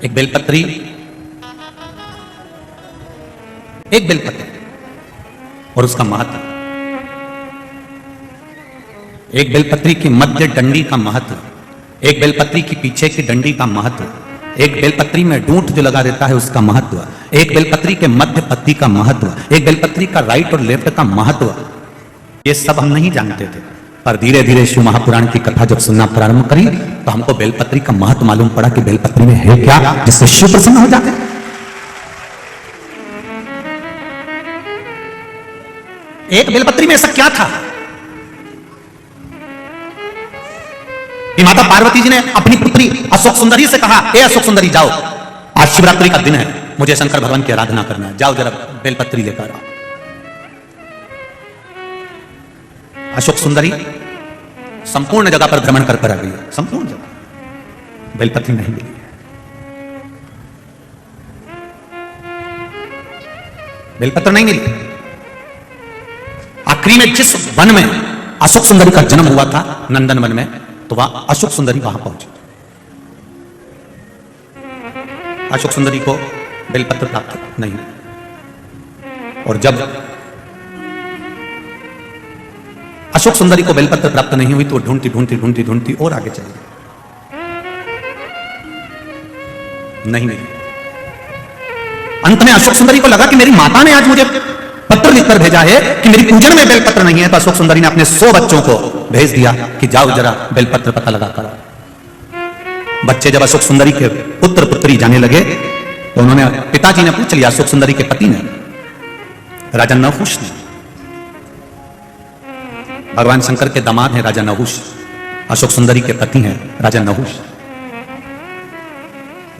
एक बेलपत्री, एक बेलपत्र और उसका महत्व, एक बेलपत्री की मध्य डंडी का महत्व, एक बेलपत्री की पीछे की डंडी का महत्व, एक बेलपत्री में डूंठ जो लगा देता है उसका महत्व, एक बेलपत्री के मध्य पत्ती का महत्व, एक बेलपत्री का राइट और लेफ्ट का महत्व, ये सब हम नहीं जानते थे। पर धीरे धीरे शिव महापुराण की कथा जब सुनना प्रारंभ करी तो हमको बेलपत्री का महत्व मालूम पड़ा कि बेलपत्री में है क्या जिससे शिव प्रसन्न हो जाते। एक बेलपत्री में ऐसा क्या था कि माता पार्वती जी ने अपनी पुत्री अशोक सुंदरी से कहा, ए अशोक सुंदरी जाओ, आज शिवरात्रि का दिन है, मुझे शंकर भगवान की आराधना करना है, जाओ जरा बेलपत्री लेकर आओ। अशोक सुंदरी संपूर्ण जगह पर भ्रमण कर आ गई, संपूर्ण जगह बेलपत्री नहीं मिली। बेलपत्र नहीं मिली। आखिरी में जिस वन में अशोक सुंदरी का जन्म हुआ था, नंदन वन में, तो वहां अशोक सुंदरी वहां पहुंची। अशोक सुंदरी को बेलपत्र प्राप्त नहीं, और जब अशोक सुंदरी को बेलपत्र प्राप्त नहीं हुई तो वो ढूंढती ढूंढती ढूंढती ढूंढती और आगे चली गई, नहीं मिली। अंत में अशोक सुंदरी को लगा कि मेरी माता ने आज मुझे पत्र लिखकर भेजा है कि मेरी पूजन में बेलपत्र नहीं है, तो अशोक सुंदरी ने अपने 100 बच्चों को भेज दिया कि जाओ जरा बेलपत्र पता लगा कर। बच्चे जब अशोक सुंदरी के पुत्र पुत्री जाने लगे तो उन्होंने, पिताजी ने पूछ लिया, अशोक सुंदरी के पति ने, राजा नहुष ने, भगवान शंकर के दामाद हैं राजा नहुष, अशोक सुंदरी के पति हैं राजा नहुष।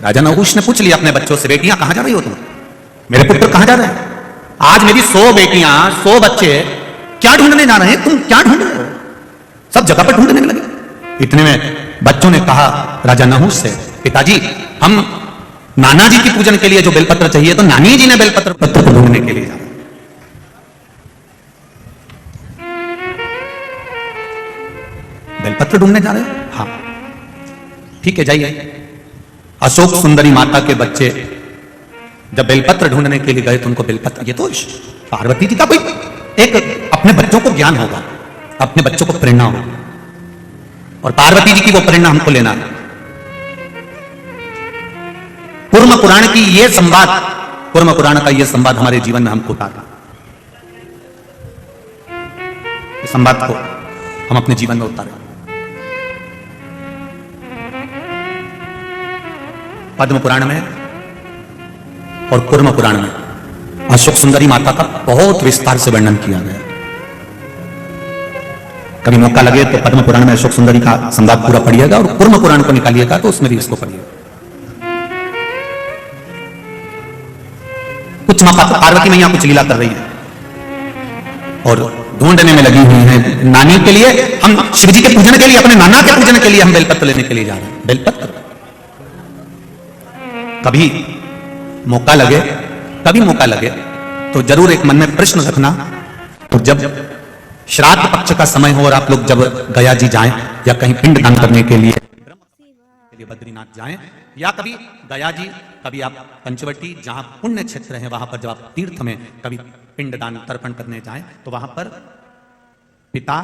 राजा नहुष ने पूछ लिया अपने बच्चों से, बेटियां कहां जा रही हो तुम, मेरे पुत्र कहां जा रहे हैं? आज मेरी 100 बेटियां 100 बच्चे क्या ढूंढने जा रहे हैं, तुम क्या ढूंढ रहे हो? सब जगह पर ढूंढने लगे। इतने में बच्चों ने कहा राजा नहुष से, पिताजी हम नाना जी की पूजन के लिए जो बेलपत्र चाहिए, तो नानी जी ने बेलपत्र पत्र को ढूंढने के लिए जाना। बेलपत्र ढूंढने जा रहे हो? हाँ ठीक है जाइए। अशोक सुंदरी माता के बच्चे जब बेलपत्र ढूंढने के लिए गए तो उनको बेलपत्र, ये तो पार्वती जी का कोई एक अपने बच्चों को ज्ञान होगा, अपने बच्चों को प्रेरणा होगी, और पार्वती जी की वो प्रेरणा हमको लेना है। कूर्म पुराण की ये संवाद, कूर्म पुराण का ये संवाद हमारे जीवन में हमको उतारना, इस संवाद को हम अपने जीवन में उतारें। पद्म पुराण में और कूर्म पुराण में अशोक सुंदरी माता का बहुत विस्तार से वर्णन किया गया। कभी मौका लगे तो पद्म पुराण में अशोक सुंदरी का संवाद पूरा पढ़िएगा, और कूर्म पुराण को निकालिएगा तो उसमें भी इसको पढ़िएगा। कुछ माता पार्वती मैया कुछ लीला कर रही है और ढूंढने में लगी हुई है नानी के लिए। हम शिव जी के पूजन के लिए, अपने नाना के पूजन के लिए हम बेलपत्र लेने के लिए जा रहे हैं। बेलपत्र कभी मौका लगे, कभी मौका लगे तो जरूर एक मन में प्रश्न रखना, तो जब श्राद्ध पक्ष का समय हो और आप लोग जब गया जी जाएं या कहीं पिंड दान करने के लिए बद्रीनाथ जाएं, या कभी गया जी, कभी आप पंचवटी, जहां पुण्य क्षेत्र है वहां पर जब आप तीर्थ में कभी पिंड दान तर्पण करने जाएं, तो वहां पर पिता,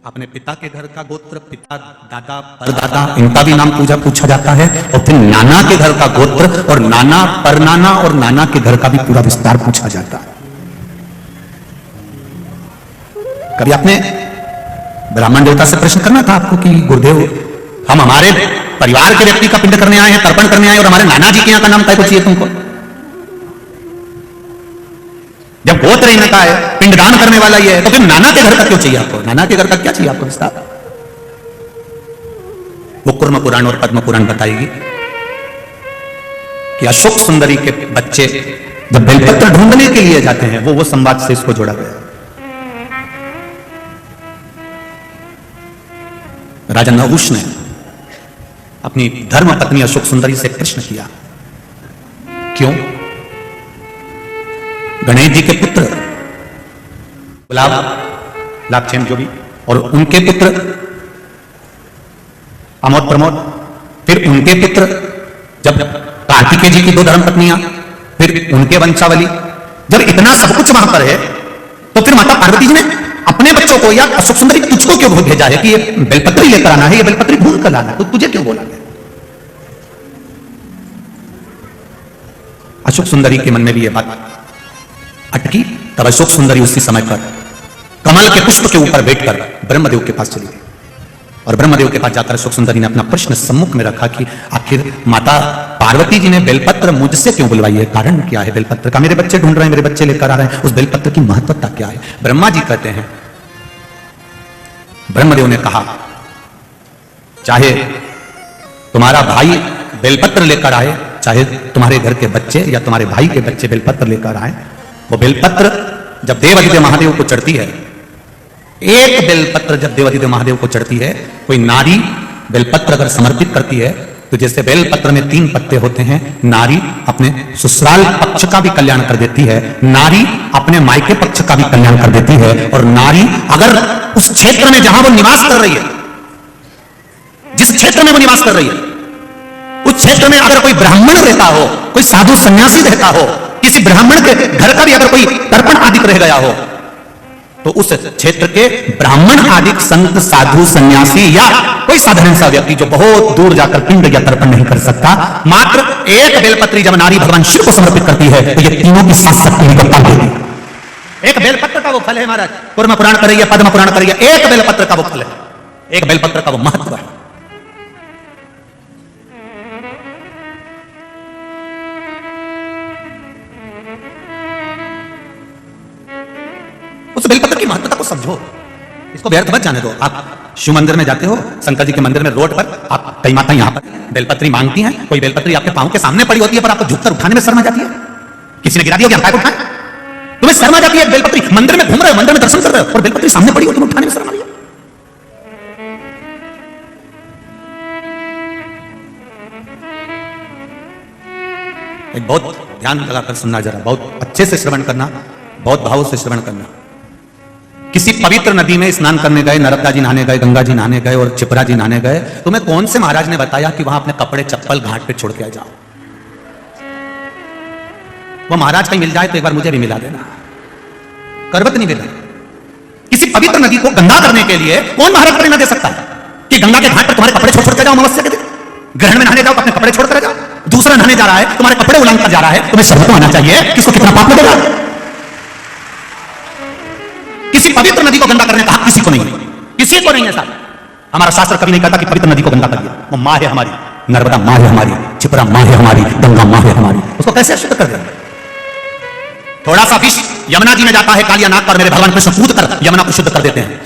अपने पिता के घर का गोत्र, पिता, दादा, परदादा, इनका भी नाम पूछा जाता है, और फिर नाना के घर का गोत्र और नाना, परनाना और नाना के घर का भी पूरा विस्तार पूछा जाता है। कभी आपने ब्राह्मण देवता से प्रश्न करना था आपको कि गुरुदेव, हम हमारे परिवार के व्यक्ति का पिंड करने आए हैं, तर्पण करने आए, और हमारे नाना जी के यहां का नाम क्या चाहिए तुमको? जब गोत्र इनका है, पिंडदान करने वाला ये है, तो फिर नाना के घर का क्यों चाहिए आपको? नाना के घर का क्या चाहिए आपको विस्तार? वो कूर्म पुराण और पद्म पुराण बताएगी कि अशोक सुंदरी के बच्चे जब बेलपत्र ढूंढने के लिए जाते हैं, वो संवाद से इसको जोड़ा गया। राजा नहुष ने अपनी धर्म पत्नी अशोक सुंदरी से प्रश्न किया, क्यों? गणेश जी के पुत्र गुलाब, लाभक्षेम जो भी, और उनके पुत्र अमोद प्रमोद, फिर उनके पुत्र जब कार्तिकेय जी की 2 धर्मपत्नियां, फिर उनके वंशावली, जब इतना सब कुछ वहां पर है, तो फिर माता पार्वती जी ने अपने बच्चों को या अशोक सुंदरी तुझको क्यों भेजा है कि ये बेलपत्री लेकर आना है, ये बेलपत्री ढूंढ कर लाना है, तो तुझे क्यों बोला गया? अशोक सुंदरी के मन में भी ये बात अटकी। तब अशोक सुंदरी उसी समय पर कमल के पुष्प के ऊपर बैठकर ब्रह्मदेव के पास चली गई और ब्रह्मदेव के पास जाकर अशोक सुंदरी ने अपना प्रश्न सम्मुख में रखा कि आखिर माता पार्वती जी ने बेलपत्र मुझसे क्यों बुलवाई है, कारण क्या है बेलपत्र का? मेरे बच्चे ढूंढ रहे हैं, मेरे बच्चे लेकर आ रहे हैं, उस बेलपत्र की महत्वता क्या है? ब्रह्मा जी कहते हैं, ब्रह्मदेव ने कहा, चाहे तुम्हारा भाई बेलपत्र लेकर आए, चाहे तुम्हारे घर के बच्चे या तुम्हारे भाई के बच्चे बेलपत्र लेकर आए, वो बेलपत्र जब देवादिदेव महादेव को चढ़ती है, एक बेलपत्र जब देवादिदेव महादेव को चढ़ती है, कोई नारी बेलपत्र अगर समर्पित करती है, तो जैसे बेलपत्र में 3 पत्ते होते हैं, नारी अपने ससुराल पक्ष का भी कल्याण कर देती है, नारी अपने मायके पक्ष का भी कल्याण कर देती है, और नारी अगर उस क्षेत्र में जहां वो निवास कर रही है, जिस क्षेत्र में वो निवास कर रही है, उस क्षेत्र में अगर कोई ब्राह्मण रहता हो, कोई साधु सन्यासी रहता हो, किसी ब्राह्मण के घर का भी अगर कोई तर्पण आदि रह गया हो, तो उस क्षेत्र के ब्राह्मण आदि संत साधु सन्यासी या कोई साधारण सा व्यक्ति जो बहुत दूर जाकर पिंड या तर्पण नहीं कर सकता, मात्र एक बेलपत्री जब नारी भगवान शिव को समर्पित करती है, तो ये तीनों की साथ शक्ति को पाल देती है। एक बेलपत्र का वो फल है महाराज, कूर्म पुराण करिए, पद्म पुराण करिए, एक बेलपत्र का वो फल है, एक बेलपत्र का वो महत्व है। उस बेलपत्र की महत्वता को समझो, इसको व्यर्थ मत जाने दो। आप शिव मंदिर में जाते हो, शंकर जी के मंदिर में रोड पर आप कई माता यहां पर बेलपत्री मांगती हैं, कोई बेलपत्री आपके पांव के सामने पड़ी होती है, पर आपको झुककर उठाने में शर्म आ जाती है। किसी ने गिरा दिया, आप उठाए, तुम्हें शर्म आ जाती है। बेलपत्री मंदिर में घूम रहे हो, मंदिर में दर्शन कर रहे हो, और बेलपत्री सामने पड़ी हो, तुम्हें उठाने में शर्म आ रही है। एक बहुत ध्यान लगाकर सुनना, जरा बहुत अच्छे से श्रवण करना, बहुत भाव से श्रवण करना। किसी पवित्र नदी में स्नान करने गए, नर्मदा जी नहाने गए, गंगा जी नहाने गए और क्षिप्रा जी नहाने गए, तुम्हें कौन से महाराज ने बताया कि वहां अपने कपड़े चप्पल घाट पे छोड़ के आ जाओ? वो महाराज कहीं मिल जाए तो एक बार मुझे भी मिला देना, करवत नहीं मिला। किसी पवित्र नदी को गंदा करने के लिए कौन महाराज प्रेरणा दे सकता है कि गंगा के घाट पर तुम्हारे कपड़े छोड़ के जाओ? अमावस्या के दिन ग्रहण में नहाने जाओ, अपने कपड़े छोड़ कर जाओ। दूसरा नहाने जा रहा है, तुम्हारे कपड़े उलांग कर जा रहा है, तुम्हें शर्म तो आना चाहिए कि इसको कितना पाप लगेगा। किसी पवित्र नदी को गंदा करने का हक किसी को नहीं है, किसी को नहीं है साहब। हमारा शास्त्र कभी नहीं कहता कि पवित्र नदी को गंदा करिए। वो मां है हमारी, नर्मदा मां है हमारी, क्षिप्रा मां है हमारी, गंगा मां है हमारी, उसको कैसे अशुद्ध कर दें? थोड़ा सा विष यमुना जी में जाता है कालिया नाग पर, मेरे भगवान कृष्ण कूद कर यमुना को शुद्ध कर देते हैं।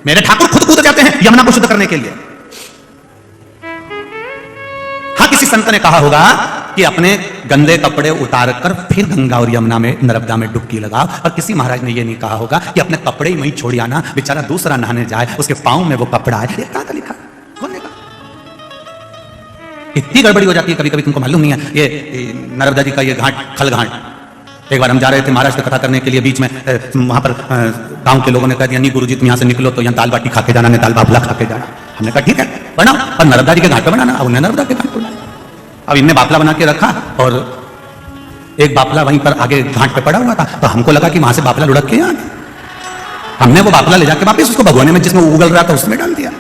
मेरे ठाकुर खुद कूद जाते हैं यमुना को शुद्ध करने के लिए। हाँ, किसी संत ने कहा होगा कि अपने गंदे कपड़े उतार कर फिर गंगा और यमुना में, नर्मदा में डुबकी लगाओ, और किसी महाराज ने यह नहीं कहा होगा कि अपने कपड़े ही वहीं छोड़ आना, बेचारा दूसरा नहाने जाए, उसके पांव में वो कपड़ा है। ये कहां का लिखा? कौन ने कहा? इतनी गड़बड़ी हो जाती है कभी कभी, तुमको मालूम नहीं है। ये नर्मदा जी का ये घाट, खल घाट, एक बार हम जा रहे थे महाराज की कथा करने के लिए, बीच में वहां पर गांव के लोगों ने कह दिया, नहीं गुरुजी तुम यहां से निकलो तो यहाँ दाल बाटी खा के जाना, नहीं दाल बाफला खा के जाना। हमने कहा ठीक है बनाओ, पर नर्मदा जी के घाट पर बनाना। अब उन्हें नर्मदा के घाट पर बनाया, अब इनने बाफला बना के रखा और एक बाफला वहीं पर आगे घाट पे पड़ा हुआ था, तो हमको लगा कि वहां से बाफला लुढ़क के यहाँ, हमने वो बाफला ले जाके वापस उसको भगोने में जिसमें उगल रहा था उसमें डाल दिया,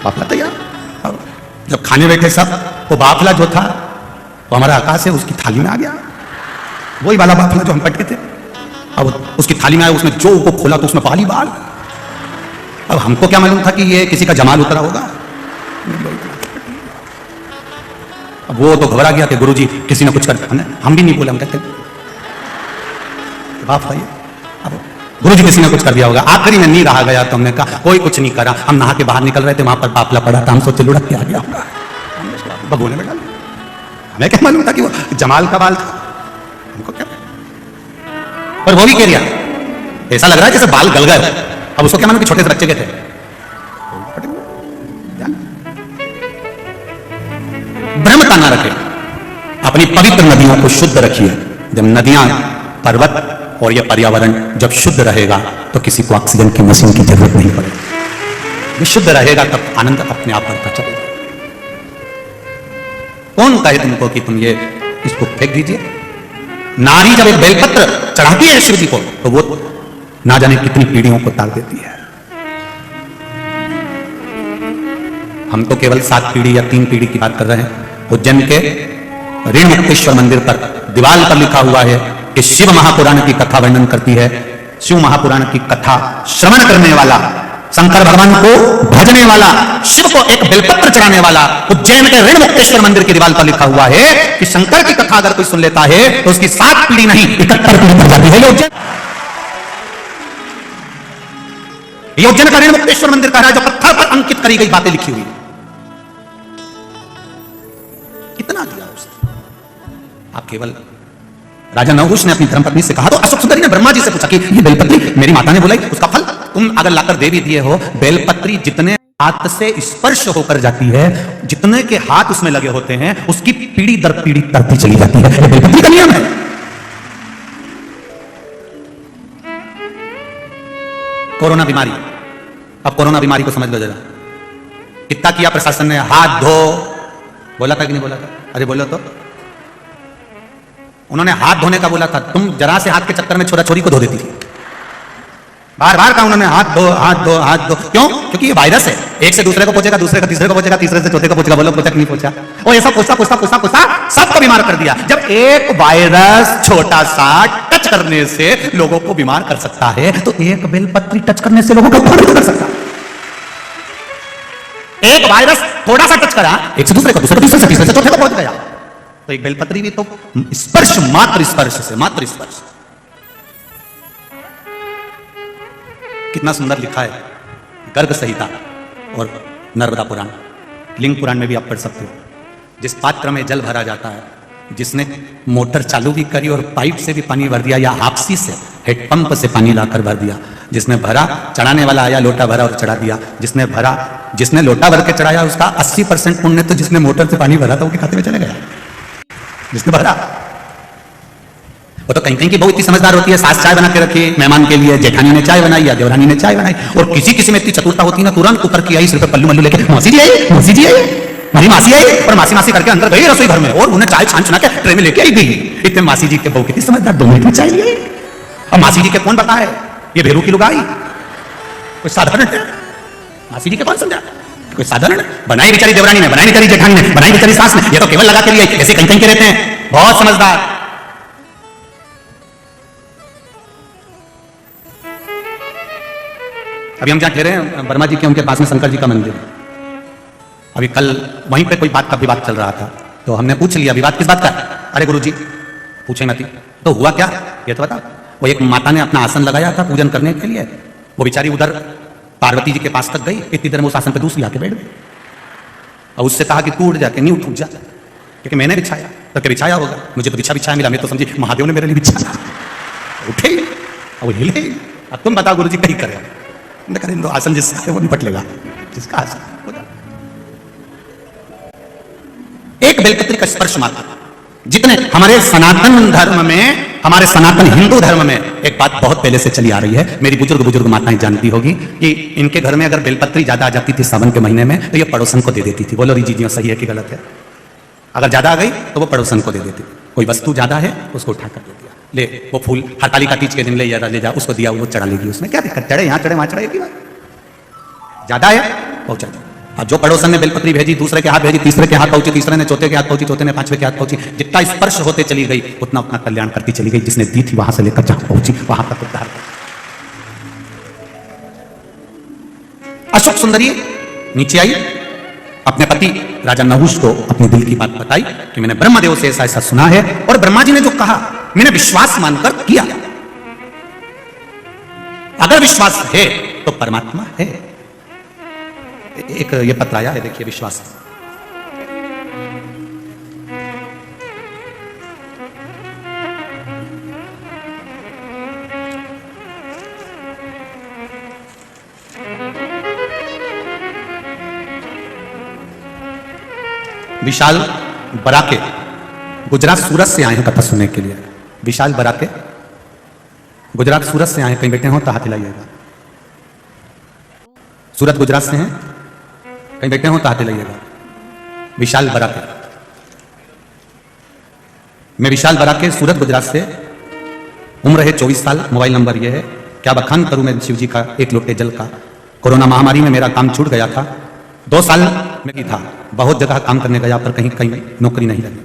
बाफला तैयार। जब खाने बैठे सब, वो बाफला जो था वो हमारा आकाश है उसकी थाली में आ गया, वही वाला बाफला जो हम पटके थे। अब उसकी थाली में आया, उसमें जो को खोला तो उसमें बाल बाल। अब हमको क्या मालूम था कि ये किसी का जमाल उतरा होगा। अब वो तो घबरा गया कि गुरुजी किसी ने कुछ कर, हम भी नहीं बोले, हम कहते बाप भाई अब गुरुजी किसी ने कुछ कर दिया होगा। आखिरी में नहीं रहा गया तो हमने कहा कोई कुछ नहीं करा। हम नहा के बाहर निकल रहे थे, वहां पर बाफला पड़ा था, हम सोचे लुढ़क के आ गया होगा, भगोने में डाल। हमें क्या मालूम था कि वो जमाल का बाल था, हमको क्या। पर वो भी कह दिया, ऐसा लग रहा है जैसे बाल गल गए। अब उसको क्या मालूम कि छोटे से बच्चे के थे। ब्रह्मता ना रखे, अपनी पवित्र नदियों को शुद्ध रखिए। जब नदियां, पर्वत और यह पर्यावरण जब शुद्ध रहेगा तो किसी को ऑक्सीजन की मशीन की जरूरत नहीं पड़ेगी। ये शुद्ध रहेगा तब आनंद अपने आप बढ़ता चलेगा। कौन कहे तुमको कि तुम ये इसको फेंक दीजिए? नारी जब एक बेलपत्र चढ़ाती है शिव जी को तो वो ना जाने कितनी पीढ़ियों को तार देती है। हम तो केवल 7 पीढ़ी या 3 पीढ़ी की बात कर रहे हैं। उज्जैन के ऋण मुक्तेश्वर मंदिर पर दीवार पर लिखा हुआ है कि शिव महापुराण की कथा वर्णन करती है। शिव महापुराण की कथा श्रवण करने वाला, शंकर भगवान को भजने वाला, शिव को एक बेलपत्र चढ़ाने वाला, उज्जैन के ऋण मुक्तेश्वर मंदिर की दीवार पर लिखा हुआ है कि शंकर की कथा अगर कोई सुन लेता है तो उसकी 7 पीढ़ी नहीं 71 पीढ़ी बन जाती है। ये उज्जैन का ऋण मुक्तेश्वर मंदिर का है जो पत्थर पर अंकित करी गई बातें लिखी हुई। कितना दिया उसने? आप केवल राजा नहुष ने अपनी धर्मपत्नी से कहा तो अशोक सुंदरी ने ब्रह्मा जी से पूछा कि ये बेलपत्री मेरी माता ने बोलाई, उसका फल तुम अगर लाकर दे भी दिए हो, बेलपत्री जितने हाथ से स्पर्श होकर जाती है, जितने के हाथ उसमें लगे होते हैं, उसकी पीढ़ी दर पीढ़ी तरती चली जाती है। बेलपत्री का नियम है। कोरोना बीमारी, अब कोरोना बीमारी को समझ लो जरा। कितना किया प्रशासन ने? हाथ धो, बोला था कि नहीं बोला था? अरे बोलो तो। उन्होंने हाथ धोने का बोला था, तुम जरा से हाथ के चक्कर में छोरा छोरी को धो देती थी। बार बार कहा उन्होंने हाथ धो हाथ धो हाथ धो। क्यों? क्योंकि ये वायरस है, एक से दूसरे को पहुंचेगा, दूसरे का तीसरे को पहुंचेगा, तीसरे से चौथे को पहुंचेगा। बोलो पहुंचा कि नहीं पहुंचा? और ऐसा पूछता सबको बीमार कर दिया। जब एक वायरस छोटा सा टच करने से लोगों को बीमार कर सकता है तो एक बेलपत्री टच करने से लोगों को कौन कर सकता? एक वायरस थोड़ा सा टच करा, एक से दूसरे को, दूसरे को तीसरे से, तीसरे से चौथे को पहुंच गया। तो एक बेलपत्री भी तो स्पर्श, मात्र स्पर्श। कितना सुंदर लिखा है गर्ग संहिता और नर्मदा पुराण, लिंग पुराण में भी आप पढ़ सकते हो। जिस पात्र में जल भरा जाता है, जिसने मोटर चालू भी करी और पाइप से भी पानी भर दिया या आपसी से हेडपंप से पानी लाकर भर दिया, जिसने भरा, चढ़ाने वाला आया, लोटा भरा और चढ़ा दिया। जिसने लोटा भर के चढ़ाया उसका 80% पुण्य तो जिसने मोटर से पानी भरा था उसके खाते में चले गया। जिसने भरा वो तो कहीं की बहुत इतनी समझदार होती है, सास चाय बना के रखी मेहमान के लिए, जेठानी ने चाय बनाई या देवरानी ने चाय बनाई, और किसी में इतनी चतुरता होती है ना, तुरंत ऊपर की आई, सिर पे पल्लू मल्लू लेके मौसी जी आई, हमारी मासी आई, और मासी करके अंदर गई रसोई घर में और उन्हें चाय छान के ट्रे में लेके आई गई। इतने मासी जी के बहू कितनी समझदार, 2 मिनट में चाय लिए। और मासी जी के कौन बताए ये भेरू की लुगाई? कोई साधारण है? मासी जी के कौन समझा? कोई साधारण? बनाई बेचारी देवरानी ने, बनाई बेचारी जेठानी ने, बनाई बेचारी सास ने, ये तो केवल लगा के लिए ऐसे कहीं के रहते हैं, बहुत समझदार। अभी हम जहाँ ठहरे हैं वर्मा जी के, उनके पास में शंकर जी का मंदिर। अभी कल वहीं पे कोई बात का विवाद चल रहा था तो हमने पूछ लिया विवाद किस बात का? अरे गुरुजी पूछे मत। तो हुआ क्या ये तो बता। वो एक माता ने अपना आसन लगाया था पूजन करने के लिए, वो बेचारी उधर पार्वती जी के पास तक गई, इतनी देर में उस आसन पे दूसरी आके बैठ गई और उससे कहा कि तू उठ जाके नहीं उठ जा, क्योंकि मैंने बिछाया तो क्या बिछाया होगा, मुझे तो बिछाया मिला, मैं तो समझी महादेव ने मेरे लिए बिछाया। उठे और वो हिले। अब तुम बताओ गुरुजी कहीं करे? तो आसन जिसका है वो निपट लेगा, जिसका आसन। एक बेलपत्री का स्पर्श मात्र, जितने हमारे सनातन धर्म में, हमारे सनातन हिंदू धर्म में एक बात बहुत पहले से चली आ रही है, मेरी बुजुर्ग माताएं जानती होगी कि इनके घर में अगर बेलपत्री ज्यादा आ जाती थी सावन के महीने में तो ये पड़ोसन को दे देती थी। बोलो जी सही है कि गलत है? अगर ज्यादा आ गई तो वो पड़ोसन को दे देती। कोई वस्तु ज्यादा है उसको उठा कर दे दिया, ले वो फूल हरतालिका तीज के दिन ले जा, उसको दिया, वो चढ़ा लेगी। उसमें क्या दिक्कत? चढ़े यहाँ चढ़े वहां चढ़े, ज्यादा है पहुंचा। अब जो पड़ोसन ने बेलपत्री भेजी, दूसरे के हाथ भेजी, तीसरे के हाथ पहुंची, तीसरे ने चौथे के हाथ पहुंची, चौथे ने 5वें के हाथ पहुंची, जितना स्पर्श होते चली गई उतना उतना कल्याण करती चली गई। जिसने दी थी वहां से लेकर जहां पहुंची वहां तक उद्धार। अशोक सुंदरी नीचे आई, अपने पति राजा नहुष को अपने दिल की बात बताई कि मैंने ब्रह्मदेव से ऐसा ऐसा सुना है और ब्रह्मा जी ने जो कहा मैंने विश्वास मानकर किया। अगर विश्वास है तो परमात्मा है। एक ये पत्र आया है, देखिए विश्वास। विशाल बराके गुजरात सूरत से आए हैं कथा सुनने के लिए। विशाल बराके गुजरात सूरत से आए, कहीं बैठे हो तो हाथ हिलाइएगा। सूरत गुजरात से हैं, कहीं बैठे हो तो हाथ हिलाइएगा। विशाल बराके मैं विशाल बराके, सूरत गुजरात से, उम्र है 24 साल, मोबाइल नंबर ये है। क्या बखान करूं मैं शिव जी का एक लोटे जल का। कोरोना महामारी में मेरा काम छूट गया था, 2 साल में ही था, बहुत जगह काम करने गया पर कहीं कहीं नौकरी नहीं लगी,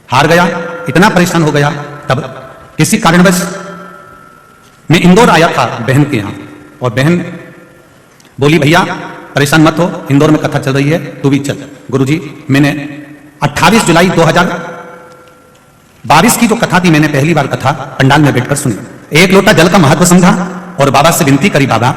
हार गया, इतना परेशान हो गया। तब किसी कारणवश मैं इंदौर आया था बहन के यहाँ, और बहन बोली भैया परेशान मत हो, इंदौर में कथा चल रही है, तू भी चल। गुरुजी, मैंने 28 जुलाई 2022 की जो कथा थी, मैंने पहली बार कथा पंडाल में बैठकर सुनी, एक लोटा जल का महत्व समझा और बाबा से विनती करी, बाबा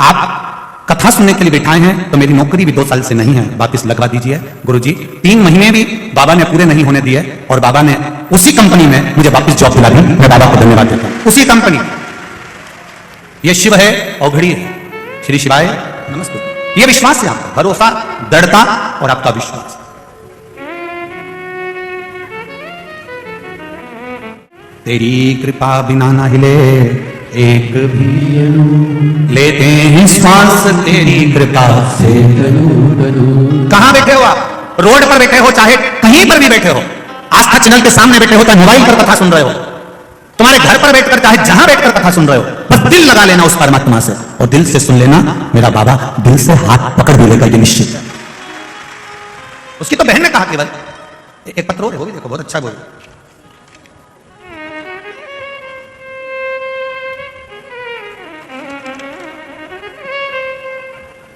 आप कथा सुनने के लिए बैठाए हैं तो मेरी नौकरी भी 2 साल से नहीं है, वापस लगवा दीजिए। गुरुजी 3 महीने भी बाबा ने पूरे नहीं होने दिए और बाबा ने उसी कंपनी में मुझे वापस जॉब दिला दी। मैं बाबा को धन्यवाद देता हूं। उसी कंपनी, ये शिव है, औघड़ी है। श्री शिवाय नमस्ते। ये विश्वास है आपका, भरोसा, दृढ़ता और आपका विश्वास। तेरी कृपा बिना ना हिले एक भी अणु, लेते हैं श्वास तेरी कृपा से। कहां बैठे हो आप? रोड पर बैठे हो, चाहे कहीं पर भी बैठे हो, आस्था चैनल के सामने बैठे हो, चाहे मोबाइल पर कथा सुन रहे हो, तुम्हारे घर पर बैठकर चाहे जहां बैठकर कथा सुन रहे हो, बस दिल लगा लेना उस परमात्मा से और दिल से सुन लेना। मेरा बाबा दिल से हाथ पकड़ भी लेगा, ये निश्चित है। उसकी तो बहन ने कहा केवल एक पत्र हो भी देखो, बहुत अच्छा बोल।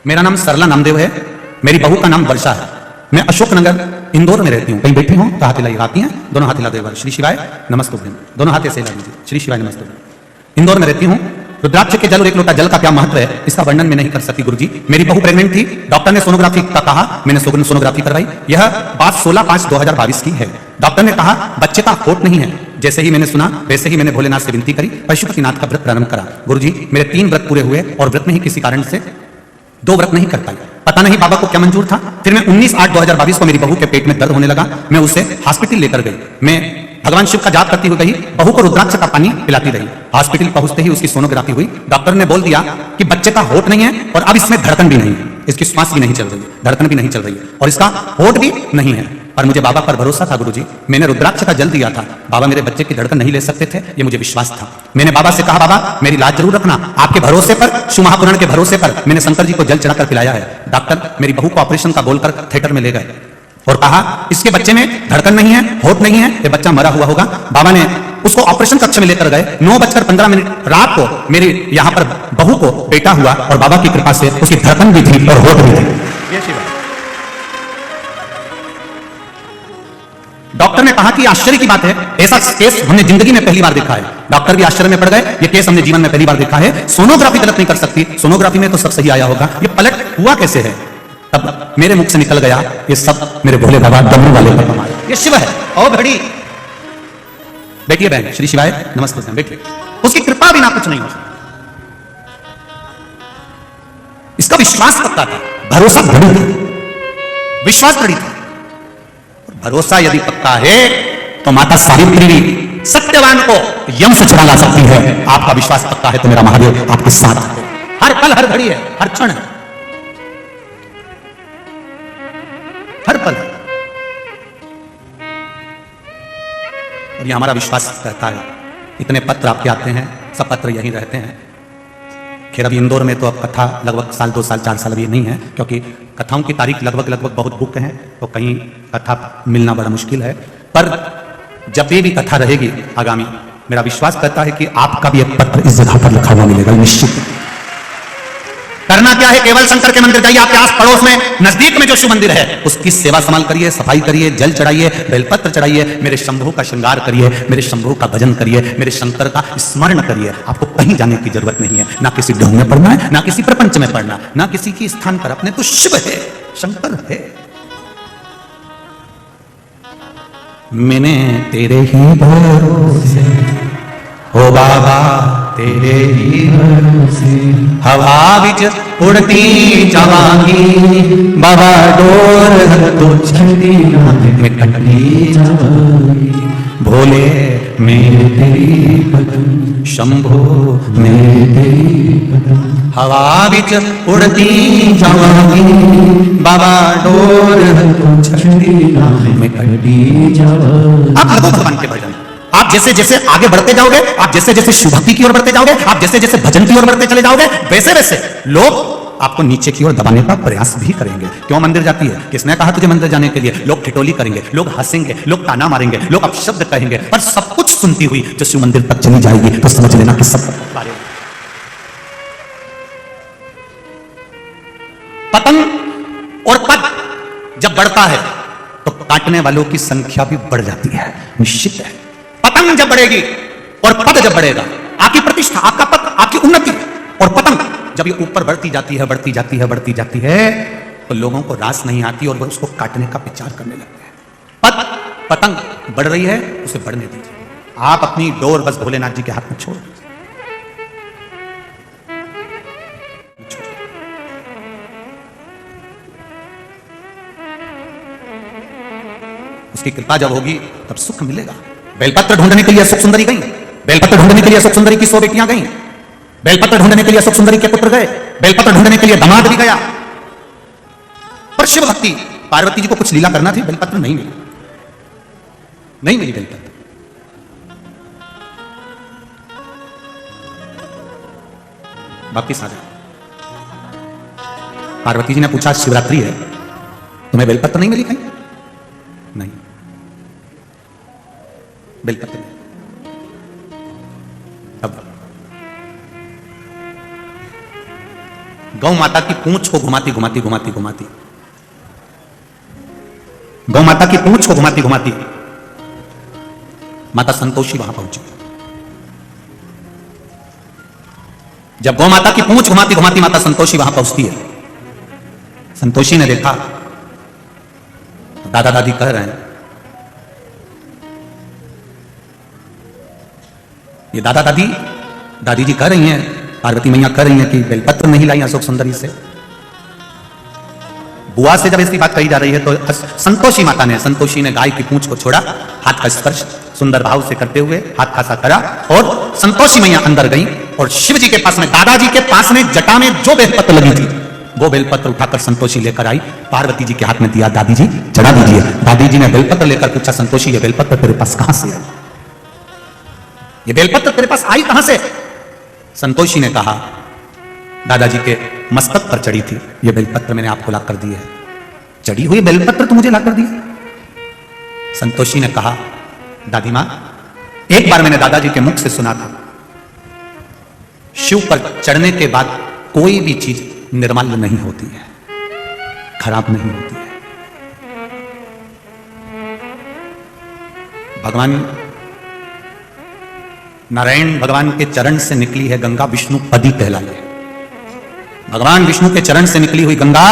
मेरा नाम सरला नामदेव है, मेरी बहू का नाम वर्षा है। मैं अशोकनगर इंदौर में रहती हूँ। कहीं बैठी हूँ तो हाथ हिलाती हैं, दोनों हाथ हिला दो। श्री शिवाय नमस्ते, दोनों हाथ ऐसे हिला दीजिए। श्री शिवाय नमस्ते। इंदौर में रहती हूँ। रुद्राक्ष के जल और एक लोटा जल का क्या महत्व है, इसका वर्णन मैं नहीं कर सकती गुरुजी। मेरी बहू प्रेग्नेंट थी, डॉक्टर ने सोनोग्राफी का कहा, मैंने सोनोग्राफी करवाई। यह बात 16/5/2022 की है। डॉक्टर ने कहा बच्चे का होट नहीं है। जैसे ही मैंने सुना वैसे ही मैंने भोलेनाथ से विनती करी, पशुपतिनाथ का व्रत प्रारंभ करा। गुरुजी मेरे 3 व्रत पूरे हुए और व्रत में ही किसी कारण से 2 व्रत नहीं कर पाई। पता नहीं बाबा को क्या मंजूर था। फिर मैं 19/8/2022 को मेरी बहू के पेट में दर्द होने लगा, मैं उसे हॉस्पिटल लेकर गई। मैं भगवान शिव का जाप करती हुई गई, बहू को रुद्राक्ष का पानी पिलाती रही। हॉस्पिटल पहुंचते ही उसकी सोनोग्राफी हुई। डॉक्टर ने बोल दिया कि बच्चे का होट नहीं है और अब इसमें धड़कन भी नहीं है, इसकी श्वास भी नहीं चल रही है, धड़कन भी नहीं चल रही है और इसका होट भी नहीं है। पर मुझे बाबा पर भरोसा था गुरुजी, मैंने रुद्राक्ष का जल दिया था। बाबा मेरे बच्चे की धड़कन नहीं ले सकते थे, ये मुझे विश्वास था। मैंने बाबा से कहा बाबा मेरी लाज जरूर रखना, आपके भरोसे पर, शिव महापुराण के भरोसे पर मैंने शंकर जी को जल चढ़ाकर पिलाया है। डॉक्टर मेरी बहू को ऑपरेशन का बोलकर थिएटर में ले गए और कहा इसके बच्चे में धड़कन नहीं है, होट नहीं है, ये बच्चा मरा हुआ होगा। बाबा ने उसको ऑपरेशन कक्ष में लेकर गए। 9:15 रात को मेरे यहाँ पर बहू को बेटा हुआ और बाबा की कृपा से उसकी धड़कन भी थी और होट भी थी। डॉक्टर ने कहा कि आश्चर्य की बात है, ऐसा केस हमने जिंदगी में पहली बार देखा है। डॉक्टर भी आश्चर्य में पड़ गए, ये केस हमने जीवन में पहली बार देखा है। सोनोग्राफी गलत नहीं कर सकती, सोनोग्राफी में तो सब सही आया होगा, ये पलट हुआ कैसे है? तब मेरे मुख से निकल गया ये सब मेरे भोले बाबा डमरू वाले पर कमाल। ये शिव है और घड़ी। बैठिए बहन, श्री शिवाय नमस्ते, बैठिए। उसकी कृपा बिना कुछ नहीं हो सकता। इसका विश्वास पक्का था, भरोसा दृढ़ था, विश्वास दृढ़ था। भरोसा यदि पक्का है तो माता सावित्री भी सत्यवान को यम से छुड़ा ला सकती है। आपका विश्वास पक्का है तो मेरा महादेव आपके साथ है, हर पल हर घड़ी है, हर क्षण है, हर पल। और ये हमारा विश्वास रहता है। इतने पत्र आपके आते हैं, सब पत्र यहीं रहते हैं। खैर अभी इंदौर में तो अब कथा लगभग 1 साल 2 साल 4 साल अभी नहीं है, क्योंकि कथाओं की तारीख लगभग बहुत बुक हैं, तो कहीं कथा मिलना बड़ा मुश्किल है। पर जब भी कथा रहेगी आगामी, मेरा विश्वास करता है कि आपका भी एक पत्र इस जगह पर लिखा हुआ मिलेगा निश्चित। करना क्या है, केवल शंकर के मंदिर जाइए, आपके आस पड़ोस में नजदीक में जो शिव मंदिर है उसकी सेवा संभाल करिए, सफाई करिए, जल चढ़ाइए, बेलपत्र चढ़ाइए, मेरे शंभू का श्रृंगार करिए, मेरे शंभू का भजन करिए, मेरे शंकर का स्मरण करिए। आपको कहीं जाने की जरूरत नहीं है, ना किसी ढंग में पढ़ना है, ना किसी प्रपंच में पढ़ना, ना किसी की स्थान पर। अपने तो शिव है, शंकर है। मैंने तेरे ही भरोसे हो बाबा, तेरे ही भरोसे हवा विच उड़ती जावांगी बाबा, डोर तो छड़ी में कटनी जावांगी। भोले मेरे तेरी पदम, शंभो मेरे तेरी पदम, हवा विच उड़ती जावांगी बाबा, डोर तो छड़ी में कटनी जावांगी। आप लगो भगवान के भजन। जैसे जैसे आगे बढ़ते जाओगे, आप जैसे जैसे शिव भक्ति की ओर बढ़ते जाओगे, आप जैसे जैसे भजन की ओर बढ़ते चले जाओगे, वैसे वैसे लोग आपको नीचे की ओर दबाने का प्रयास भी करेंगे। क्यों मंदिर जाती है? किसने कहा तुझे मंदिर जाने के लिए? लोग ठिठोली करेंगे, लोग हंसेंगे, लोग ताना मारेंगे, लोग अपशब्द कहेंगे, पर सब कुछ सुनती हुई जो शिव मंदिर तक चली जाएगी तो समझ लेना कि सब पतंग और पद जब बढ़ता है तो काटने वालों की संख्या भी बढ़ जाती है, निश्चित है। पतंग जब बढ़ेगी और पद जब बढ़ेगा, आपकी प्रतिष्ठा, आपका पद, आपकी उन्नति, और पतंग जब ये ऊपर बढ़ती जाती है, बढ़ती जाती है, बढ़ती जाती है, तो लोगों को रास नहीं आती और वो उसको काटने का विचार करने लगते हैं। पतंग बढ़ रही है, उसे बढ़ने दीजिए। आप अपनी डोर बस भोलेनाथ जी के हाथ में छोड़ दीजिए। उसकी कृपा जब होगी तब सुख मिलेगा। बेलपत्र ढूंढने के लिए अशोक सुंदरी गई, बेलपत्र ढूंढने के लिए अशोक सुंदरी की 100 बेटियां गई, बेलपत्र ढूंढने के लिए अशोक सुंदरी के पुत्र गए, बेलपत्र ढूंढने के लिए दामाद भी गया। पर शिव भक्ति, पार्वती जी को कुछ लीला करना थी, बेलपत्र नहीं मिली, नहीं मिली बेलपत्र। वापिस आ जाओ। पार्वती जी ने पूछा शिवरात्रि है, तुम्हें बेलपत्र नहीं मिली कहीं? नहीं, बेलपत्र नहीं। अब गौ माता की पूंछ को घुमाती घुमाती घुमाती घुमाती, गौ माता की पूंछ को घुमाती घुमाती माता संतोषी वहां पहुंची। जब गौ माता की पूंछ घुमाती घुमाती माता संतोषी वहां पहुंचती है, संतोषी ने देखा दादा दादी कह रहे हैं, ये दादा दादी, दादी जी कह रही हैं, पार्वती मैया कह रही हैं कि बेलपत्र नहीं लाई अशोक सुंदरी से। बुआ से जब इसकी बात कही जा रही है तो संतोषी माता ने, संतोषी ने गाय की पूंछ को छोड़ा, हाथ का स्पर्श सुंदर भाव से करते हुए हाथ खासा करा, और संतोषी मैया अंदर गई और शिव जी के पास में, दादाजी के पास में जटा में जो बेलपत्र लगी थी वो बेलपत्र उठाकर संतोषी लेकर आई, पार्वती जी के हाथ में दिया, दादी जी चढ़ा दीजिए। दादी जी ने बेलपत्र लेकर पूछा, संतोषी ये बेलपत्र तेरे पास कहां से आई? ये बेलपत्र तेरे पास आई कहां से? संतोषी ने कहा, दादाजी के मस्तक पर चढ़ी थी, ये बेलपत्र मैंने आपको लाकर दी है। चढ़ी हुई बेलपत्र तो मुझे लाकर दी? संतोषी ने कहा, दादी मां, एक बार मैंने दादाजी के मुख से सुना था, शिव पर चढ़ने के बाद कोई भी चीज निर्मल नहीं होती है, खराब नहीं होती है। भगवान नारायण भगवान के चरण से निकली है गंगा, विष्णु पदी कहलाई है। भगवान विष्णु के चरण से निकली हुई गंगा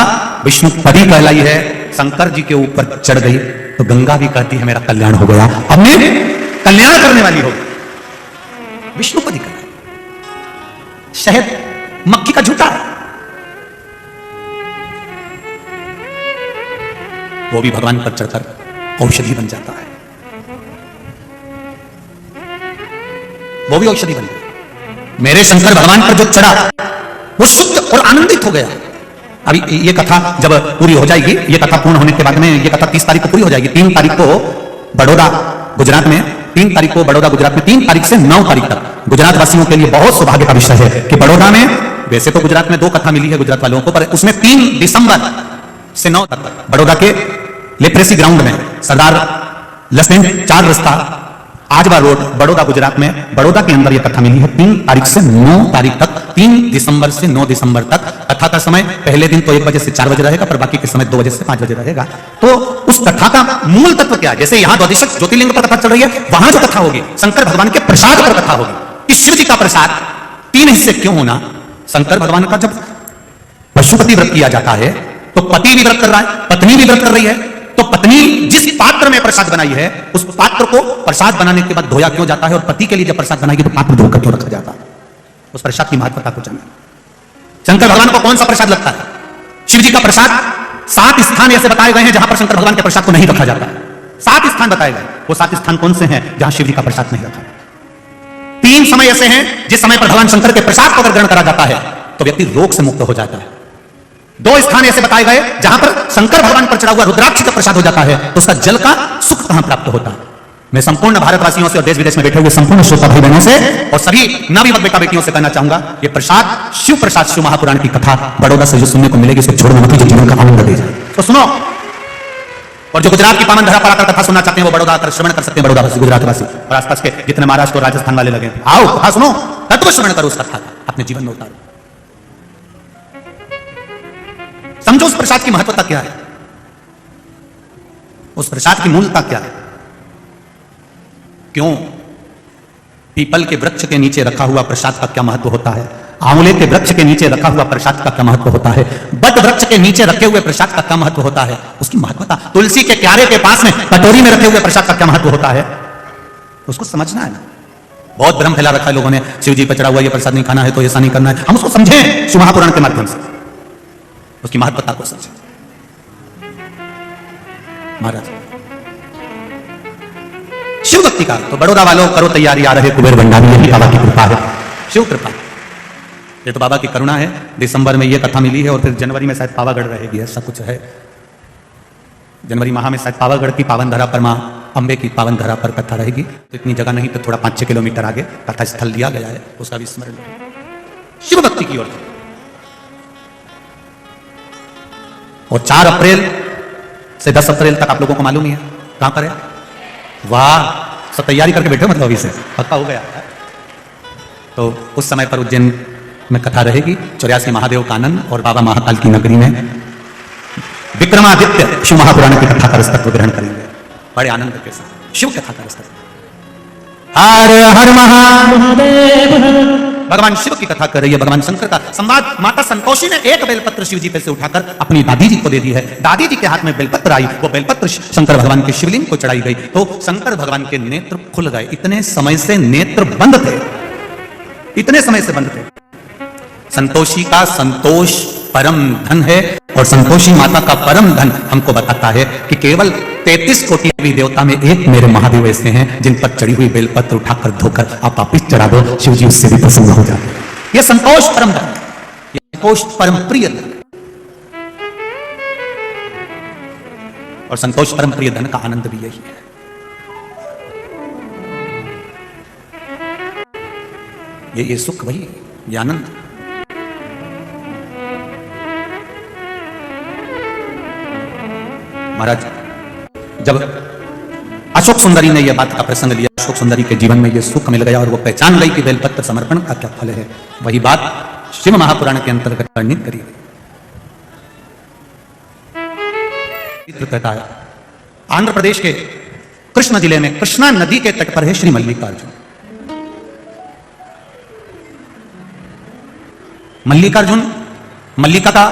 विष्णु पदी कहलाई है। शंकर जी के ऊपर चढ़ गई तो गंगा भी कहती है मेरा कल्याण हो गया, अब मैं कल्याण करने वाली हो। विष्णु पदी कहलाई। शहद मक्खी का झूठा है, वो भी भगवान पर चढ़कर औषधि बन जाता है, वो भी औषधि बन गई। मेरे शंकर भगवान पर जो चढ़ा वो शुद्ध और आनंदित हो गया। अभी ये कथा जब पूरी हो जाएगी, ये कथा पूर्ण होने के बाद में, ये कथा 30 तारीख को पूरी हो जाएगी। 3 तारीख को बड़ौदा गुजरात में, 3 तारीख को बड़ौदा गुजरात में, 3 तारीख से 9 तारीख तक गुजरात वासियों के लिए बहुत सौभाग्य का विषय है कि बड़ौदा में, वैसे तो गुजरात में 2 कथा मिली है गुजरात वालों को, पर उसमें 3 दिसंबर से 9 तक बड़ौदा के लेप्रेसी ग्राउंड में सरदार लक्ष्मण 4 रास्ता आजवा रोड बड़ौदा गुजरात में, बड़ौदा के अंदर यह कथा मिली है। 3 तारीख से 9 तारीख तक, 3 दिसंबर से 9 दिसंबर तक। कथा का समय पहले दिन तो 1 बजे से 4 बजे रहेगा, पर बाकी के समय 2 बजे से 5 बजे रहेगा। तो उस कथा का मूल तत्व क्या है? जैसे यहां द्वादश ज्योतिर्लिंग पर कथा चल रही है, वहां जो कथा होगी शंकर भगवान के प्रसाद पर कथा होगी कि शिव जी का प्रसाद 3 हिस्से क्यों होना। शंकर भगवान का जब पशुपति व्रत किया जाता है तो पति भी व्रत कर रहा है, पत्नी भी व्रत कर रही है, तो पत्नी जिस पात्र में प्रसाद बनाई है उस पात्र को प्रसाद बनाने के बाद धोया क्यों जाता है, और पति के लिए जब प्रसाद बनाएगी तो पात्र धोकर क्यों रखा जाता है? उस प्रसाद की महत्वता को जाना। शंकर भगवान को कौन सा प्रसाद लगता है? शिव जी का प्रसाद 7 स्थान ऐसे बताए गए हैं जहां पर शंकर भगवान के प्रसाद को नहीं रखा जाता है। 7 स्थान बताए गए। वो 7 स्थान कौन से हैं जहां शिव जी का प्रसाद नहीं रखा? 3 समय ऐसे हैं जिस समय पर भगवान शंकर के प्रसाद को अगर ग्रहण करा जाता है तो व्यक्ति रोग से मुक्त हो जाता है। 2 स्थान ऐसे बताए गए जहां पर शंकर भगवान पर चढ़ा हुआ रुद्राक्ष का प्रसाद हो जाता है तो उसका जल का सुख कहां प्राप्त होता है? मैं संपूर्ण भारतवासियों से और देश विदेश में बैठे हुए संपूर्ण श्रोता भाई बहनों से और सभी नवयुवक बेटा बेटियों से कहना चाहूंगा, ये प्रसाद शिव महापुराण की कथा बड़ौदा से जो सुनने को मिलेगी इसको छोड़ना मत, जो जीवन का आनंद दे जाए तो सुनो। और जो गुजरात की पावन धरा पर आकर कथा सुनना चाहते हैं वो बड़ौदा आकर श्रवण कर सकते हैं, बड़ौदा वासी, गुजरात वासी और आसपास के जितने महाराष्ट्र और राजस्थान वाले लगे, आओ कथा सुनो, तत्व श्रवण करो उस कथा का, अपने जीवन में उतारो, समझो उस प्रसाद की महत्वता क्या है, उस प्रसाद की मूलता क्या है, क्यों पीपल के वृक्ष के नीचे रखा हुआ प्रसाद का क्या महत्व होता है, आंवले के वृक्ष के नीचे रखा हुआ प्रसाद का क्या महत्व होता है, बट वृक्ष के नीचे रखे हुए प्रसाद का क्या महत्व होता है, उसकी महत्वता, तुलसी के क्यारे के पास में कटोरी में रखे हुए प्रसाद का क्या महत्व होता है, उसको समझना है ना। बहुत भ्रम फैला रखा है लोगों ने, शिव जी पर चढ़ा हुआ ये प्रसाद नहीं खाना है तो ऐसा नहीं करना है, हम उसको समझें शिव महापुराण के माध्यम से, उसकी महत्वता को समझें। महाराज शिव भक्ति का तो बड़ौदा वालों करो तैयारी, आ रहे कुबेर भंडारी, यही बाबा की कृपा है, शिव कृपा, ये तो बाबा की करुणा है। दिसंबर में ये कथा मिली है और फिर जनवरी में शायद पावागढ़ रहेगी, ऐसा कुछ है। जनवरी माह में शायद पावागढ़ की पावन धरा पर मां अंबे की पावन धरा पर कथा रहेगी, तो इतनी जगह नहीं तो थोड़ा 5-6 किलोमीटर आगे कथा स्थल दिया गया है, उसका भी स्मरण शिव भक्ति की ओर। और 4 अप्रैल से 10 अप्रैल तक आप लोगों को मालूम ही है कहां पर है, वाह सब तैयारी करके बैठे मतलब अभी से पक्का हो गया है। तो उस समय पर उज्जैन में कथा रहेगी, 84 महादेव का आनंद और बाबा महाकाल की नगरी में विक्रमादित्य शिव महापुराण की कथा का रसतत्व ग्रहण करेंगे बड़े आनंद के साथ, शिव कथा का रसतत्व। हर हर महादेव, भगवान शिव की कथा कर रही है, भगवान शंकर का संवाद। माता संतोषी ने एक बेलपत्र शिव जी पे से उठाकर अपनी दादी जी को दे दी है, दादी जी के हाथ में बेलपत्र आई, वो बेलपत्र शंकर भगवान के शिवलिंग को चढ़ाई गई तो शंकर भगवान के नेत्र खुल गए। इतने समय से नेत्र बंद थे, इतने समय से बंद थे। संतोषी का संतोष परम धन है और संतोषी माता का परम धन हमको बताता है कि केवल 33 कोटि देवी देवता में एक मेरे महादेव ऐसे हैं जिन पर चढ़ी हुई बेलपत्र उठाकर धोकर आप वापिस चढ़ा दो, शिव जी उससे भी प्रसन्न हो जाते हैं। यह संतोष परम धन, यह संतोष परम प्रिय धन, और संतोष परम प्रिय धन का आनंद भी यही है। ये सुख वही, ये आनंद। महाराज जब अशोक सुंदरी ने यह बात का प्रसंग लिया, अशोक सुंदरी के जीवन में यह सुख मिल गया और वो पहचान गई कि बेलपत्र समर्पण का क्या फल है, वही बात शिव महापुराण के अंतर्गत वर्णित करी गई। कहता है आंध्र प्रदेश के कृष्ण जिले में कृष्णा नदी के तट पर है श्री मल्लिकार्जुन। मल्लिकार्जुन, मल्लिका का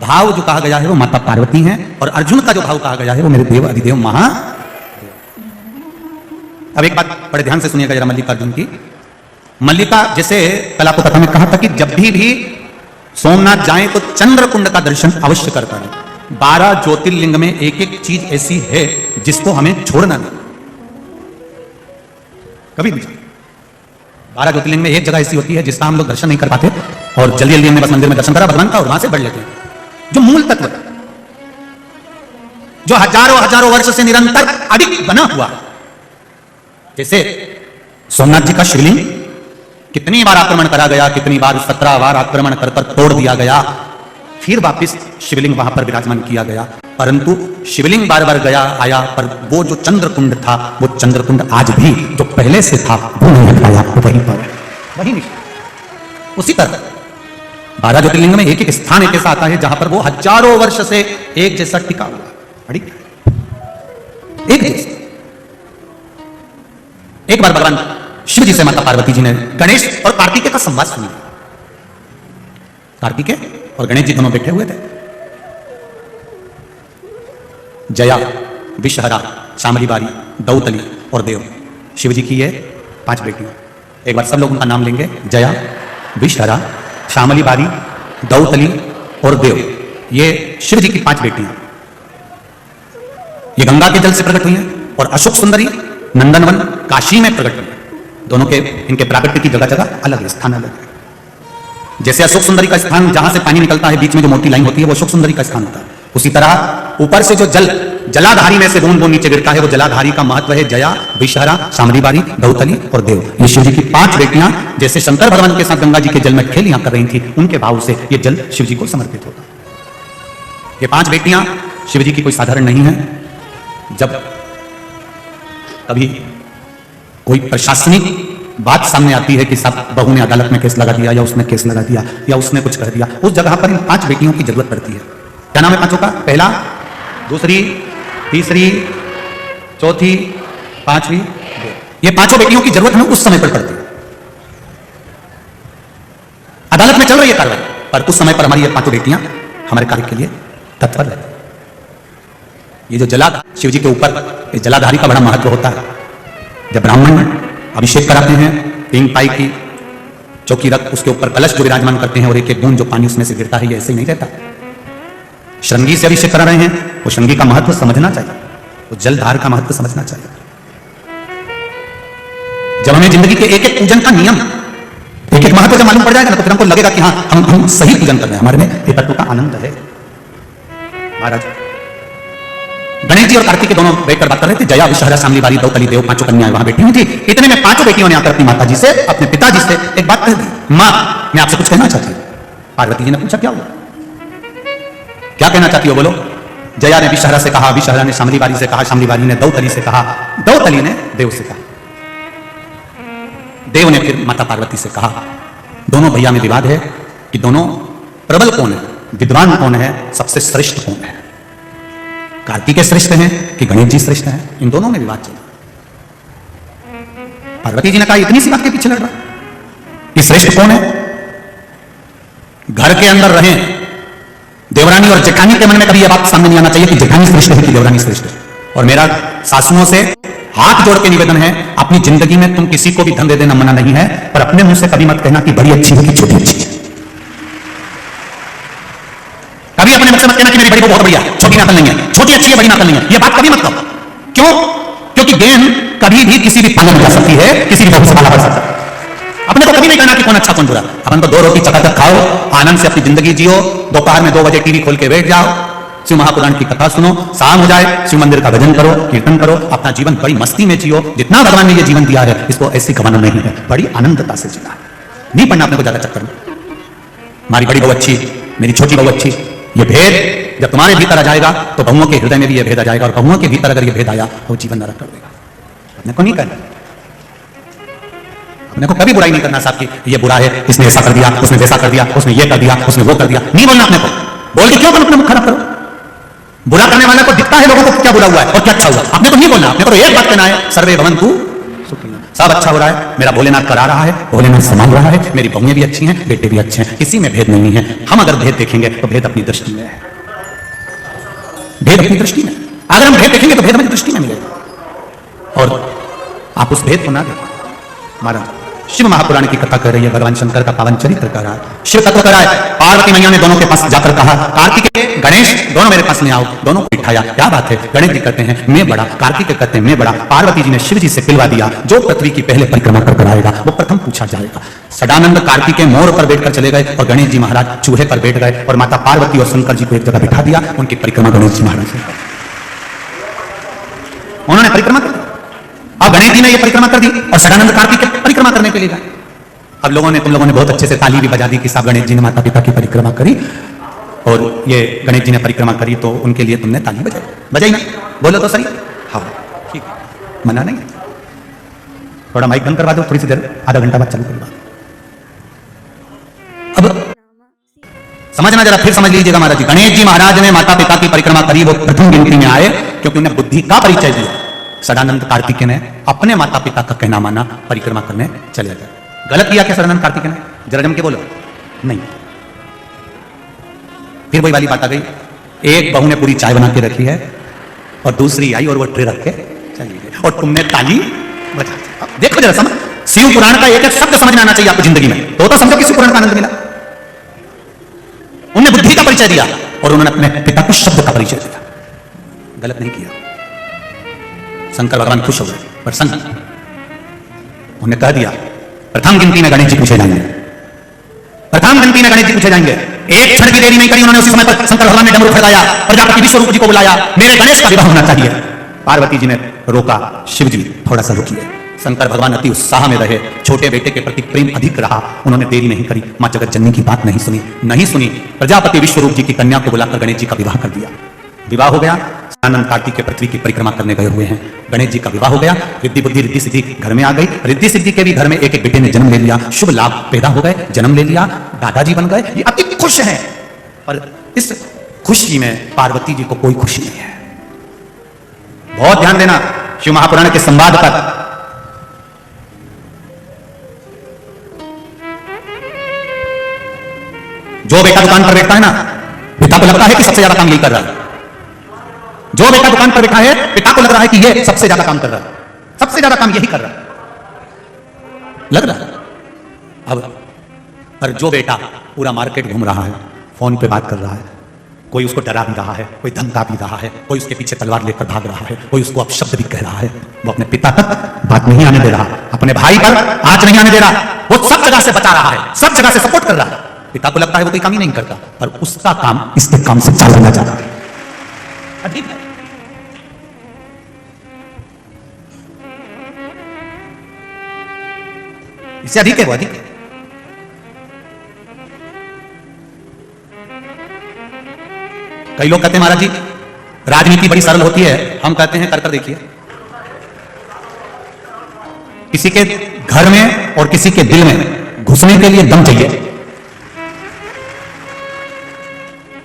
भाव जो कहा गया है वो माता पार्वती हैं और अर्जुन का जो भाव कहा गया है वो मेरे देव अधिदेव महादेव। अब एक बात बड़े ध्यान से सुनिएगा जरा मल्लिकार्जुन की। मल्लिका, जैसे कल आपको कथा में कहा था कि जब भी सोमनाथ जाएं तो चंद्रकुंड का दर्शन अवश्य करता है। 12 ज्योतिर्लिंग में एक एक चीज ऐसी है जिसको हमें छोड़ना नहीं, कभी भी। 12 ज्योतिर्लिंग में एक जगह ऐसी होती है जिसका हम लोग दर्शन नहीं कर पाते और जल्दी जल्दी हमने बस मंदिर में दर्शन करा भगवान का और वहां से बढ़ लेते हैं। जो मूल तत्व, जो हजारों वर्ष से निरंतर अडिग बना हुआ, जैसे सोमनाथ जी का शिवलिंग कितनी बार आक्रमण करा गया, कितनी बार 17 बार आक्रमण कर तोड़ दिया गया, फिर वापिस शिवलिंग वहां पर विराजमान किया गया, परंतु शिवलिंग बार बार गया आया, पर वो जो चंद्रकुंड था वो चंद्रकुंड आज भी जो पहले से था वो नहीं हट पाया, वहीं पर वही नहीं। उसी तरह 12 ज्योतिर्लिंग में एक एक स्थान एक ऐसा आता है जहां पर वो हजारों वर्ष से एक जैसा टिका हुआ, एक जैसा। एक बार भगवान शिव जी से माता पार्वती जी ने गणेश और कार्तिकेय का संवाद सुना। कार्तिकेय और गणेश जी दोनों बैठे हुए थे। जया, विषहरा, शामलीबारी, दौतली और देव, शिव जी की ये 5 बेटियां। एक बार सब लोग उनका नाम लेंगे। जया, विषहरा, शामलीबारी, दौतली और देव, ये शिव जी की 5 बेटियां। ये गंगा के जल से प्रकट हुई हैं और अशोक सुंदरी नंदनवन काशी में प्रकट हुई है। दोनों के इनके प्राकट्य की जगह जगह अलग है, स्थान अलग है। जैसे अशोक सुंदरी का स्थान जहां से पानी निकलता है बीच में जो मोटी लाइन होती है वो अशोक सुंदरी का स्थान होता है, उसी तरह ऊपर से जो जल जलाधारी में से बूंद बूंद नीचे गिरता है, वो जलाधारी का महत्व है जया, विषहरा, शामलीबारी, दौतली और देव। ये शिव जी की 5 बेटियां जैसे शंकर भगवान के साथ गंगा जी के जल में खेलियां कर रही थी, उनके भाव से ये जल शिव जी को समर्पित होता। ये 5 बेटियां शिव जी की कोई साधारण नहीं है। जब कभी कोई प्रशासनिक बात सामने आती है कि सब बहू ने अदालत में केस लगा दिया या उसने केस लगा दिया या उसने कुछ कर दिया, उस जगह पर इन 5 बेटियों की जरूरत पड़ती है। क्या नाम है 5 का? पहला, दूसरी, तीसरी, चौथी, 5वीं। ये 5 बेटियों की जरूरत हमें उस समय पर पड़ती है। अदालत में चल रही है कार्रवाई, पर उस समय पर हमारी ये 5 बेटियां हमारे कार्य के लिए तत्पर रहती। ये जो जला शिव जी के ऊपर इस जलाधारी का बड़ा महत्व होता है। जब ब्राह्मण अभिषेक कराते हैं पिंग पाई की चौकी रख, उसके ऊपर कलश जो विराजमान करते हैं और एक एक बूंद जो पानी उसमें से गिरता है, ये ऐसे ही नहीं रहता। श्रृंगी से अभिषेक करा रहे हैं, वो श्रृंगी का महत्व समझना चाहिए, वो जलधार का महत्व समझना चाहिए। जब हमें जिंदगी के एक एक पूजन का नियम, एक एक महत्व जब मालूम पड़ जाएगा ना, तो फिर हमको लगेगा कि हाँ हम सही पूजन कर रहे हैं, हमारे में ये तत्व का आनंद है। महाराज गणेश जी और कार्तिक दोनों बैठकर बात कर रहे थे। जया, विषहरा, शामलीबारी, दौतली, देव 5 कन्याएं वहां बैठी हुई थी। इतने में 5 बेटियों ने आकर अपनी माता जी से, अपने पिताजी से एक बात कह दी, मां मैं आपसे कुछ कहना चाहती हूं। पार्वती जी ने पूछा क्या हुआ, क्या कहना चाहती हो, बोलो। जया ने विषहरा से कहा, विषहरा ने शामलीबारी से कहा, शामलीबारी ने दौतली से कहा, दौतली ने देव से कहा, देव ने फिर माता पार्वती से कहा। दोनों भैया में विवाद है कि दोनों प्रबल कौन है, विद्वान कौन है, सबसे श्रेष्ठ कौन है। कार्तिकेय श्रेष्ठ हैं कि गणेश जी श्रेष्ठ हैं, इन दोनों में विवाद चला। पार्वती जी ने कहा इतनी सी बात के पीछे लड़ रहा, ये श्रेष्ठ कौन है। घर के अंदर रहे देवरानी और जेठानी के मन में कभी यह बात सामने नहीं आना चाहिए कि जेठानी श्रेष्ठ है कि देवरानी श्रेष्ठ है। और मेरा सासुओं से हाथ जोड़ के निवेदन है, अपनी जिंदगी में तुम किसी को भी धन दे देना मना नहीं है, पर अपने मुंह से कभी मत कहना कि बड़ी अच्छी है कि छोटी अच्छी है। कभी अपने मुंह से मत कहना कि मेरी बड़ी बहुत बढ़िया, छोटी नाकल नहीं है, छोटी अच्छी है, बड़ी नाकल नहीं है। यह बात कभी मत कहो। क्यों? क्योंकि गेंद कभी भी किसी भी पालन में जा सकती है, किसी भी से पाला पड़ सकता है। अपने को कभी नहीं कहना कि कौन अच्छा कौन बुरा। अपन तो 2 रोटी चकाचक खाओ, आनंद से अपनी जिंदगी जियो, दोपहर में 2 बजे टीवी खोल के बैठ जाओ, शिव महापुराण की कथा सुनो, शाम हो जाए शिव मंदिर का भजन करो, कीर्तन करो, अपना जीवन बड़ी मस्ती में जियो। जितना भगवान ने ये जीवन दिया है, इसको ऐसी गवाना नहीं है, बड़ी आनंदता से जीना है। नहीं पढ़ना अपने को ज्यादा चक्कर में, हमारी बड़ी बहू अच्छी, मेरी छोटी बहू अच्छी। ये भेद जब तुम्हारे भीतर आ जाएगा तो बहुओं के हृदय में भी ये भेद आ जाएगा, और बहुओं के भीतर अगर ये भेद आया तो जीवन नरक कर देगा। अपने को नहीं करना, अपने को कभी बुराई नहीं करना साहब कि ये बुरा है, इसने ऐसा कर दिया, उसने वैसा कर दिया, उसने ये कर दिया, उसने वो कर दिया। नहीं बोलना अपने को। बोल के क्यों अपना मुख खराब करो। बुरा करने वाला को दिखता है लोगों को क्या बुरा हुआ है और क्या अच्छा हुआ। अपने को नहीं बोलना, अपने को एक बात कहना है, सर्वे भवन्तु सुखिनः। सब अच्छा हो रहा है, मेरा भोलेनाथ करा रहा है, भोलेनाथ संभाल रहा है, मेरी बहुएं भी अच्छी हैं, बेटे भी अच्छे हैं, किसी में भेद नहीं है। हम अगर भेद देखेंगे तो भेद अपनी दृष्टि में है, भेद अपनी दृष्टि में। अगर हम भेद देखेंगे तो भेद हमारी दृष्टि में मिलेगा, और आप उस भेद को ना देखो। महाराज शिव महापुराण की कथा कर रही है, भगवान शंकर का पावन चरित्र कर रहा है, शिव तत्व कर रहा है। पार्वती मैया ने दोनों के पास जाकर कहा, कार्तिकेय गणेश दोनों मेरे पास में आओ। दोनों को बिठाया, क्या बात है। गणेश जी कहते हैं मैं बड़ा, कार्तिकेय कहते हैं मैं बड़ा। पार्वती जी ने शिव जी से पिलवा दिया, जो पृथ्वी की पहले परिक्रमा कर आएगा वो प्रथम पूछा जाएगा। सदानंद कार्तिकेय मोर पर बैठकर चले गए और गणेश जी महाराज चूहे पर बैठ गए, और माता पार्वती और शंकर जी को एक जगह बिठा दिया। उनकी परिक्रमा गणेश जी महाराज ने उन्होंने परिक्रमा कर दी। अब गणेश जी ने यह परिक्रमा कर दी और सदानंद कार्तिक परिक्रमा करने के लिए गए। अब तुम लोगों ने बहुत अच्छे से ताली भी बजा दी कि साहब गणेश जी ने माता पिता की परिक्रमा करी, और ये गणेश जी ने परिक्रमा करी तो उनके लिए तुमने ताली बजाई ना। बोलो तो सही। हाँ ठीक है, मना नहीं। थोड़ा माइक बंद करवा दो, थोड़ी सी देर, आधा घंटा बाद चालू करवा। अब समझना जरा, फिर समझ लीजिएगा महाराज जी। गणेश जी महाराज ने माता पिता की परिक्रमा करी, वो प्रथम गिनती में आए क्योंकि उन्हें बुद्धि का परिचय दिया। सदानंद कार्तिकेय ने अपने माता पिता का कहना माना, परिक्रमा करने चले गए। गलत किया क्या सदानंद कार्तिकेय ने? जरा जम के बोलो। नहीं। फिर वही वाली बात आ गई, एक बहू ने पूरी चाय बना के रखी है और दूसरी आई और वो ट्रे रख के चली गई, और तुमने ताली बजा दी। देखो जरा, समझ, शिव पुराण का एक एक शब्द समझ में आना चाहिए आपको जिंदगी में, तो समझो कि शिव पुराण का आनंद मिला। उन्होंने बुद्धि का परिचय दिया और उन्होंने अपने पिता को शब्द का परिचय दिया। गलत नहीं किया। शंकर भगवान खुश हो गए, प्रसन्न। उन्हें कह दिया प्रथम गिनती में गणेश जी पूछे जाएंगे, प्रथम गिनती में गणेश जी पूछे जाएंगे। एक क्षण की देरी नहीं करी उन्होंने। उसी समय पर शंकर भगवान ने डमरू खड़काया, प्रजापति विश्वरूप जी को बुलाया, मेरे गणेश का विवाह होना चाहिए। पार्वती जी ने रोका, शिव जी थोड़ा सा रुकिए। शंकर भगवान अति उत्साह में रहे, छोटे बेटे के प्रति प्रेम अधिक रहा, उन्होंने देरी नहीं करी, मां जगत जननी की बात नहीं सुनी। प्रजापति विश्वरूप जी की कन्या को बुलाकर गणेश जी का विवाह कर दिया। विवाह हो गया। आनंद कार्तिक के पृथ्वी की परिक्रमा करने गए हुए हैं, गणेश जी का विवाह हो गया। रिद्धि बुद्धि रिद्धि सिद्धि घर में आ गई। रिद्धि सिद्धि के भी घर में एक एक बेटे ने जन्म ले लिया, शुभ लाभ पैदा हो गए, जन्म ले लिया, दादाजी बन गए, ये अति खुश हैं। पर इस खुशी में पार्वती जी को कोई खुशी नहीं है। बहुत ध्यान देना शिव महापुराण के संवाद पर। जो बेटा दुकान पर बैठता है ना, पिता को लगता है कि सबसे ज्यादा काम यही कर रहा है। जो बेटा दुकान पर बैठा है, पिता को लग रहा है कि ये सबसे ज्यादा काम कर रहा है, सबसे ज्यादा काम यही कर रहा है, लग रहा है। अब पर जो बेटा पूरा मार्केट घूम रहा है, फोन पे बात कर रहा है, कोई उसको डरा भी रहा है, कोई धमका भी रहा है, कोई उसके पीछे तलवार लेकर भाग रहा है, कोई उसको अपशब्द भी कह रहा है, वो अपने पिता तक बात नहीं आने दे रहा, अपने भाई पर आंच नहीं आने दे रहा, वो सब जगह से बचा रहा है, सब जगह से सपोर्ट कर रहा है। पिता को लगता है वो कोई काम ही नहीं करता, पर उसका काम इसके काम से ज्यादा होना चाहता है। अजीब है। इससे अधिक है वो, अधिक है। कई लोग कहते हैं महाराज जी राजनीति बड़ी सरल होती है, हम कहते हैं कर देखिए। किसी के घर में और किसी के दिल में घुसने के लिए दम चाहिए।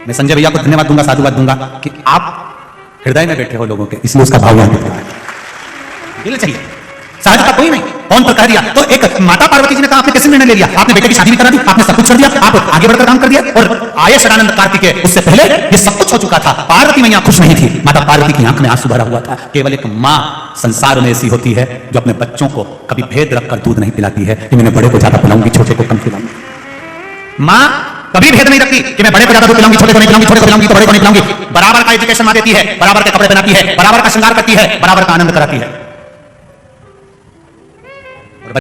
मैं संजय भैया को धन्यवाद दूंगा, साधुवाद दूंगा कि आप हृदय में बैठे हो लोगों के, इसलिए उसका भाव यहां दिख रहा है। दिल चाहिए, सहजता कोई नहीं। कौन पर कह दिया तो एक माता पार्वती जी ने कहा आपने कैसे निर्णय ले लिया, आपने बेटे की शादी भी करा दी, आपने सब कुछ कर दिया, आप आगे बढ़कर काम कर दिया, और आये शरानंद कार्तिकेय, उससे पहले ये सब कुछ हो चुका था। पार्वती मैया खुश नहीं थी, माता पार्वती की आंख में आंसू भरा हुआ था। केवल एक मां संसार में ऐसी होती है जो अपने बच्चों को कभी भेद रखकर दूध नहीं पिलाती है कि मैं बड़े को ज्यादा पिलाऊंगी, छोटे को कम पिलाऊंगी। मां कभी भेद नहीं रखती कि मैं बड़े को ज्यादा दूध पिलाऊंगी, छोटे को नहीं पिलाऊंगी, छोटे को पिलाऊंगी तो बड़े को नहीं पिलाऊंगी। बराबर का एजुकेशन मां देती है, बराबर के कपड़े पहनाती है, बराबर का श्रृंगार करती है, बराबर का आनंद कराती है।